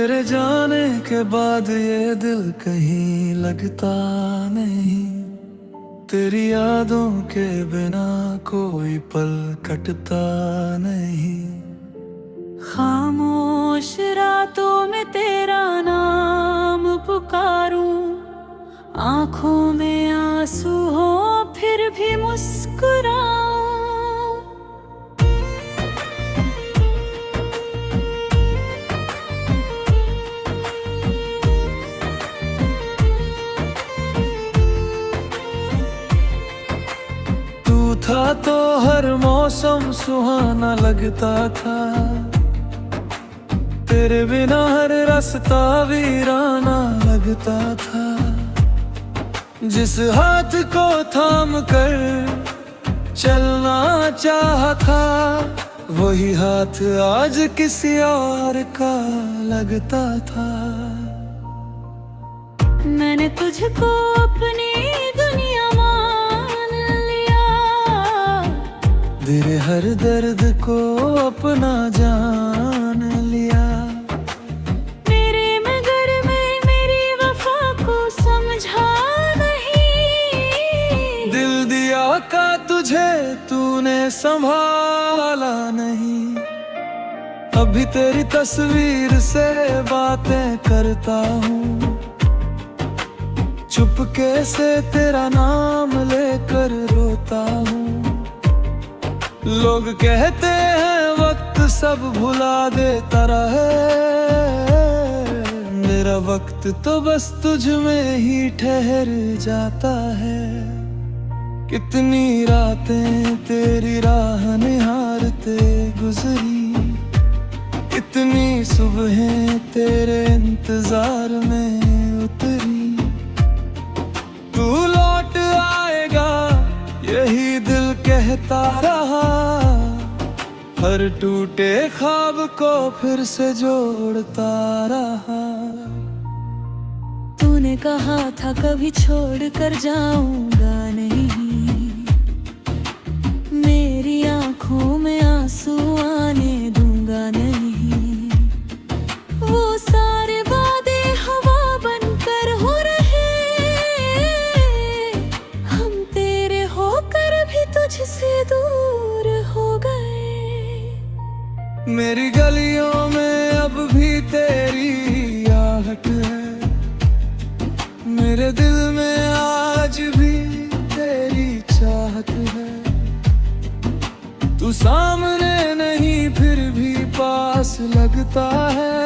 तेरे जाने के बाद ये दिल कहीं लगता नहीं, तेरी यादों के बिना कोई पल कटता नहीं। खामोश रातों में तेरा नाम पुकारूं, आंखों में आंसू हो फिर भी मुस्कुराऊं। तू था तो हर मौसम सुहाना लगता था, तेरे बिना हर रास्ता वीराना लगता था। जिस हाथ को थाम कर चलना चाहा था, वही हाथ आज किसी और का लगता था। मैंने तुझको अपनी दुनिया मान लिया, तेरे हर दर्द को अपना जान लिया। मेरे मगर में मेरी वफा को समझा नहीं, दिल दिया का तुझे तूने संभाला नहीं। अभी तेरी तस्वीर से बातें करता हूँ, चुपके से तेरा नाम लेकर रोता हूँ। लोग कहते हैं वक्त सब भुला देता रहे, मेरा वक्त तो बस तुझ में ही ठहर जाता है। कितनी रातें तेरी राह निहारते गुजरी, कितनी सुबहें तेरे इंतजार में उतरी। तू लौट आएगा यही दिल कहता रहा, हर टूटे ख्वाब को फिर से जोड़ता रहा। तूने कहा था कभी छोड़ कर जाऊंगा नहीं, मेरी आंखों में आंसू आने दूंगा नहीं। वो सारे वादे हवा बनकर हो रहे, हम तेरे होकर भी तुझसे दूर हो गए। मेरी गलियों में अब भी तेरी आहट है, मेरे दिल में आज भी तेरी चाहत है। तू सामने नहीं फिर भी पास लगता है,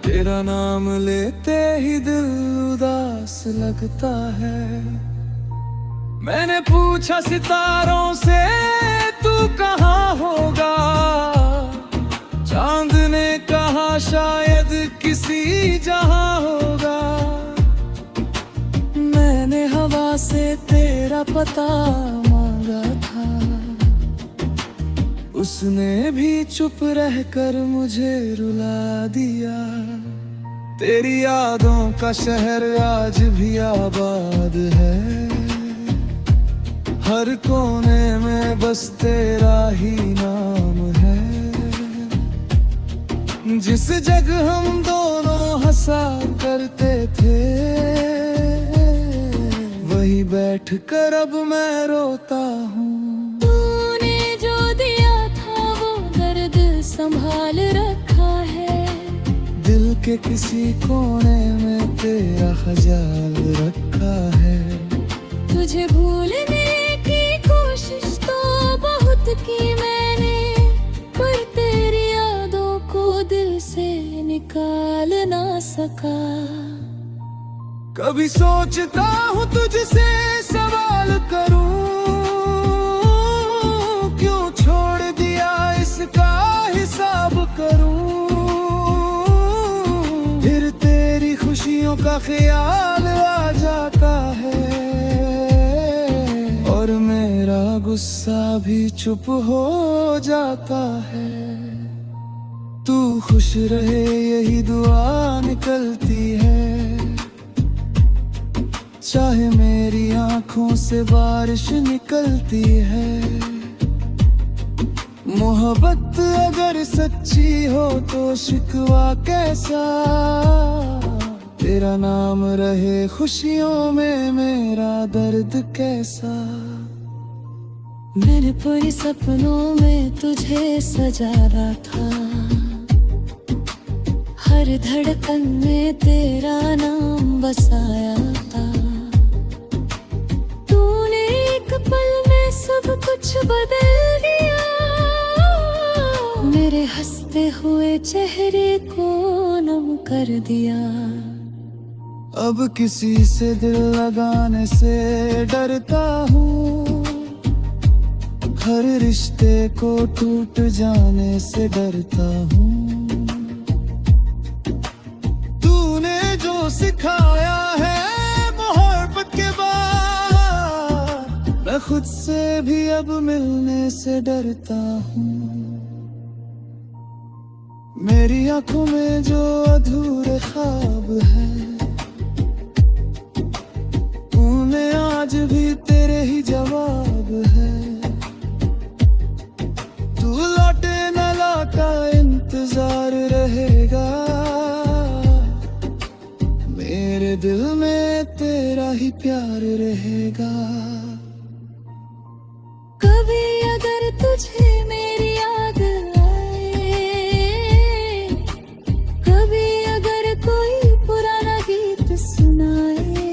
तेरा नाम लेते ही दिल उदास लगता है। मैंने पूछा सितारों से तू कहाँ होगा, चांद ने कहा शायद किसी जहां होगा। मैंने हवा से तेरा पता मांगा था, उसने भी चुप रहकर मुझे रुला दिया। तेरी यादों का शहर आज भी आबाद है, हर कोने में बस तेरा ही नाम है। जिस जगह हम दोनों हंसा करते थे, वही बैठ कर अब मैं रोता हूँ। तूने जो दिया था वो दर्द संभाल रखा है, दिल के किसी कोने में तेरा ख्याल रखा है। तुझे भूलने की कोशिश तो बहुत की मैंने, पर तेरी यादों को दिल से निकाल ना सका। कभी सोचता हूँ तुझसे सवाल करूँ, क्यों छोड़ दिया इसका हिसाब करूँ। फिर तेरी खुशियों का ख्याल आ जाता है, और मेरा गुस्सा भी चुप हो जाता है। तू खुश रहे यही दुआ निकलती है, चाहे मेरी आंखों से बारिश निकलती है। मोहब्बत अगर सच्ची हो तो शिकवा कैसा, तेरा नाम रहे खुशियों में मेरा दर्द कैसा। मैंने पूरे सपनों में तुझे सजाया था, हर धड़कन में तेरा नाम बसाया था। तूने एक पल में सब कुछ बदल दिया, मेरे हंसते हुए चेहरे को नम कर दिया। अब किसी से दिल लगाने से डरता हूँ, हर रिश्ते को टूट जाने से डरता हूँ। तूने जो सिखाया है मोहब्बत के बाद, मैं खुद से भी अब मिलने से डरता हूँ। मेरी आंखों में जो अधूरे ख्वाब है, उनमें आज भी तेरे ही जवाब है। तू लौटे न लौटा इंतजार रहेगा, मेरे दिल में तेरा ही प्यार रहेगा। कभी अगर तुझे मेरी याद आए, कभी अगर कोई पुराना गीत सुनाए,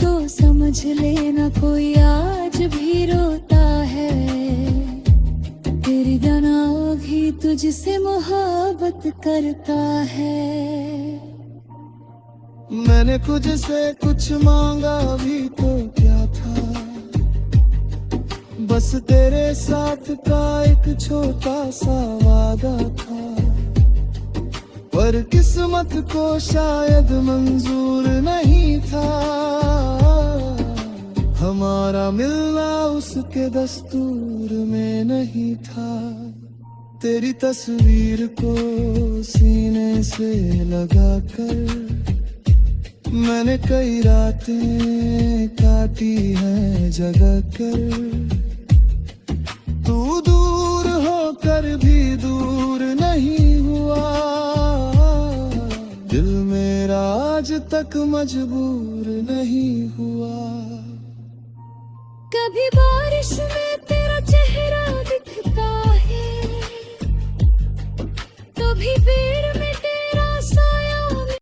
तो समझ लेना कोई आज भी रोता है। तेरी दिमाग ही तुझसे मोहब्बत करता है। मैंने कुछ से कुछ मांगा भी तो क्या था, बस तेरे साथ का एक छोटा सा वादा था। पर किस्मत को शायद मंजूर नहीं था, हमारा मिलना उसके दस्तूर में नहीं था। तेरी तस्वीर को सीने से लगाकर मैंने कई रातें काटी हैं जगा कर। तू दूर होकर भी दूर नहीं हुआ, दिल मेरा आज तक मजबूर नहीं हुआ। कभी बारिश में तेरा चेहरा दिखता है, कभी